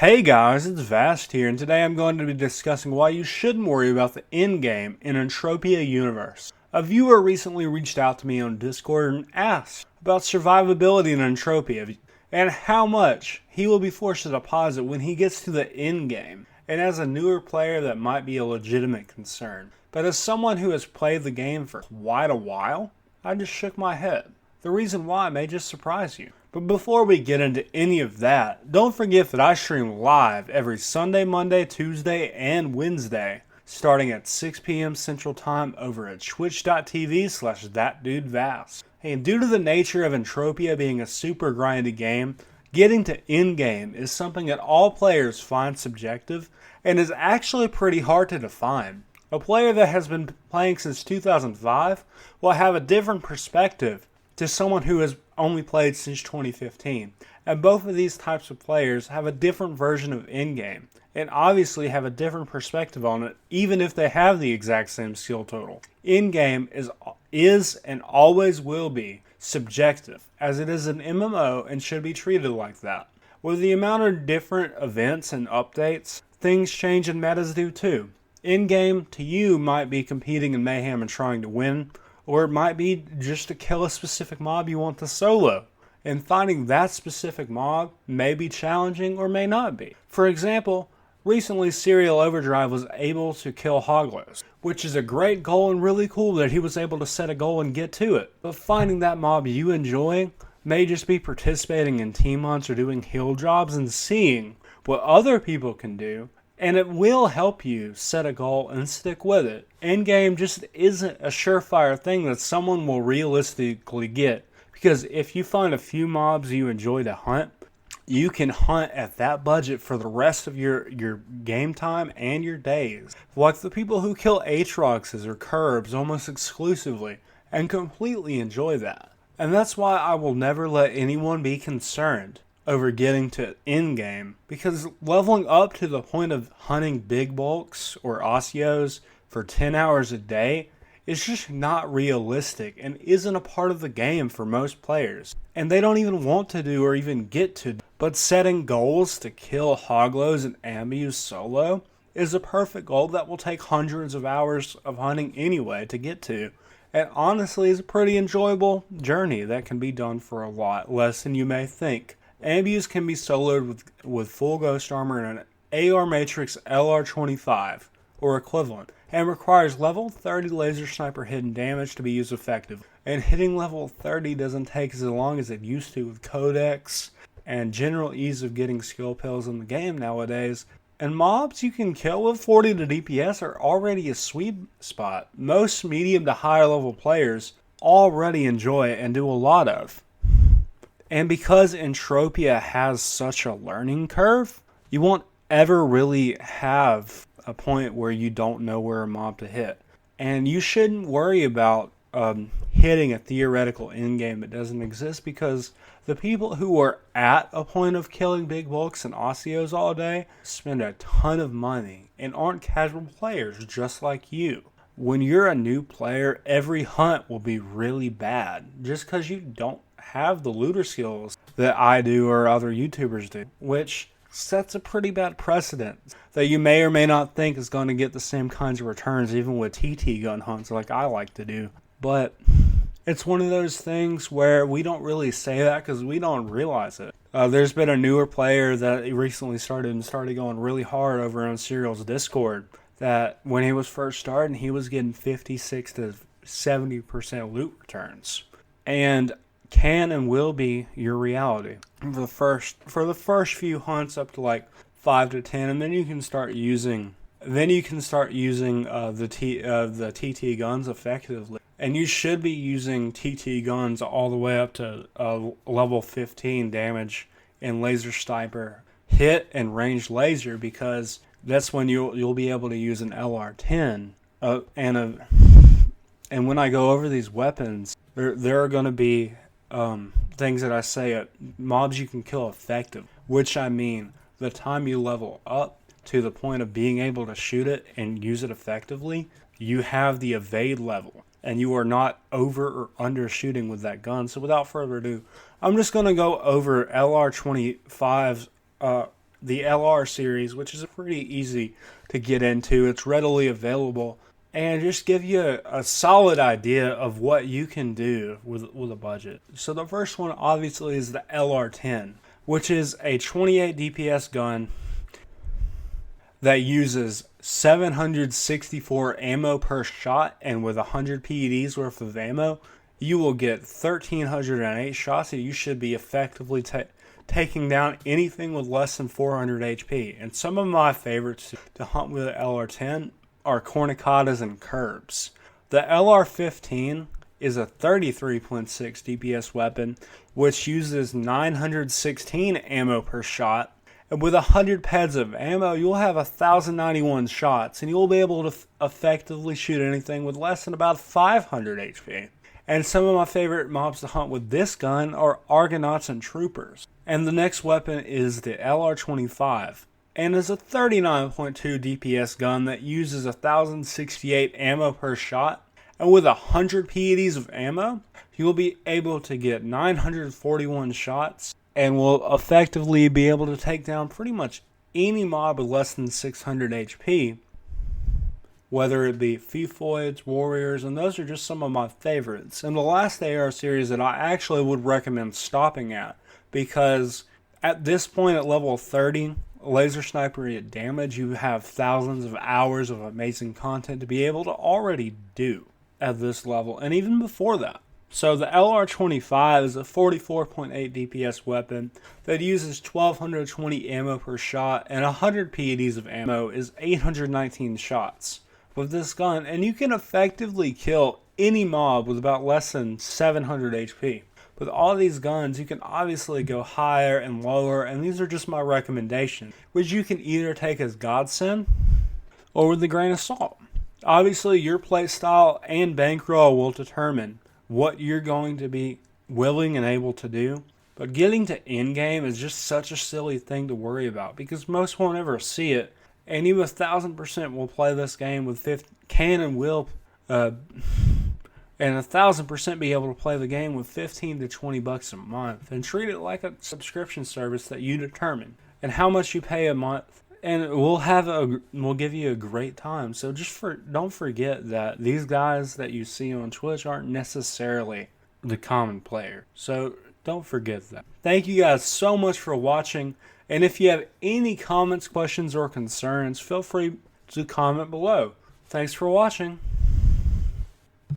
Hey guys, it's Vast here, and today I'm going to be discussing why you shouldn't worry about the endgame in Entropia Universe. A viewer recently reached out to me on Discord and asked about survivability in Entropia and how much he will be forced to deposit when he gets to the endgame. And as a newer player, that might be a legitimate concern. But as someone who has played the game for quite a while, I just shook my head. The reason why may just surprise you. But before we get into any of that, don't forget that I stream live every Sunday, Monday, Tuesday, and Wednesday, starting at 6 p.m. Central Time over at twitch.tv/thatdudevast. And due to the nature of Entropia being a super grindy game, getting to endgame is something that all players find subjective and is actually pretty hard to define. A player that has been playing since 2005 will have a different perspective to someone who has only played since 2015. And both of these types of players have a different version of endgame, and obviously have a different perspective on it, even if they have the exact same skill total. Endgame is and always will be subjective, as it is an MMO and should be treated like that. With the amount of different events and updates, things change and metas do too. Endgame to you might be competing in mayhem and trying to win, or it might be just to kill a specific mob you want to solo. And finding that specific mob may be challenging or may not be. For example, recently Serial Overdrive was able to kill Hoglos, which is a great goal and really cool that he was able to set a goal and get to it. But finding that mob you enjoy may just be participating in team hunts or doing heal jobs and seeing what other people can do, and it will help you set a goal and stick with it. Endgame just isn't a surefire thing that someone will realistically get, because if you find a few mobs you enjoy to hunt, you can hunt at that budget for the rest of your game time and your days. Like the people who kill Aatroxes or Curbs almost exclusively and completely enjoy that. And that's why I will never let anyone be concerned over getting to endgame, because leveling up to the point of hunting big bulks or Osios for 10 hours a day is just not realistic and isn't a part of the game for most players. And they don't even want to do or even get to. But setting goals to kill Hoglos and Ambus solo is a perfect goal that will take hundreds of hours of hunting anyway to get to. And honestly, it's a pretty enjoyable journey that can be done for a lot less than you may think. Ambus can be soloed with full ghost armor and an AR Matrix LR25 or equivalent, and requires level 30 laser sniper hidden damage to be used effective. And hitting level 30 doesn't take as long as it used to with codex and general ease of getting skill pills in the game nowadays. And mobs you can kill with 40 to DPS are already a sweet spot. Most medium to higher level players already enjoy it and do a lot of. And because Entropia has such a learning curve, you won't ever really have a point where you don't know where a mob to hit. And you shouldn't worry about hitting a theoretical endgame that doesn't exist, because the people who are at a point of killing big bulks and Osios all day spend a ton of money and aren't casual players just like you. When you're a new player, every hunt will be really bad just because you don't have the looter skills that I do or other YouTubers do, which sets a pretty bad precedent that you may or may not think is going to get the same kinds of returns even with TT gun hunts like I like to do. But it's one of those things where we don't really say that because we don't realize it. There's been a newer player that recently started going really hard over on Serial's Discord, that when he was first starting, he was getting 56 to 70% loot returns. And can and will be your reality for the first few hunts up to like 5 to 10, and then you can start using the TT guns effectively. And you should be using TT guns all the way up to level 15 damage in laser sniper hit and ranged laser, because that's when you'll be able to use an LR10 and when I go over these weapons, there are going to be things that I say mobs you can kill effective, which I mean the time you level up to the point of being able to shoot it and use it effectively, you have the evade level and you are not over or under shooting with that gun. So without further ado, I'm just going to go over LR25's the LR series, which is pretty easy to get into. It's readily available and just give you a solid idea of what you can do with a budget. So the first one obviously is the LR10, which is a 28 DPS gun that uses 764 ammo per shot, and with 100 PEDs worth of ammo, you will get 1,308 shots, and you should be effectively taking down anything with less than 400 HP. And some of my favorites to hunt with the LR10 are cornicadas and curbs. The LR15 is a 33.6 DPS weapon, which uses 916 ammo per shot. And with 100 pads of ammo, you'll have 1,091 shots, and you'll be able to effectively shoot anything with less than about 500 HP. And some of my favorite mobs to hunt with this gun are Argonauts and Troopers. And the next weapon is the LR25, and is a 39.2 DPS gun that uses 1,068 ammo per shot. And with 100 PEDs of ammo, you'll be able to get 941 shots and will effectively be able to take down pretty much any mob with less than 600 HP, whether it be Fifoids, Warriors, and those are just some of my favorites. And the last AR series that I actually would recommend stopping at, because at this point at level 30, Laser Sniper at damage, you have thousands of hours of amazing content to be able to already do at this level, and even before that. So the LR25 is a 44.8 DPS weapon that uses 1,220 ammo per shot, and 100 PEDs of ammo is 819 shots with this gun, and you can effectively kill any mob with about less than 700 HP. With all these guns, you can obviously go higher and lower, and these are just my recommendations, which you can either take as godsend or with a grain of salt. Obviously, your playstyle and bankroll will determine what you're going to be willing and able to do. But getting to endgame is just such a silly thing to worry about, because most won't ever see it, and you 1,000% will play this game with and 1,000% be able to play the game with $15 to $20 a month, and treat it like a subscription service that you determine, and how much you pay a month, and we'll give you a great time. So don't forget that these guys that you see on Twitch aren't necessarily the common player. So don't forget that. Thank you guys so much for watching, and if you have any comments, questions, or concerns, feel free to comment below. Thanks for watching.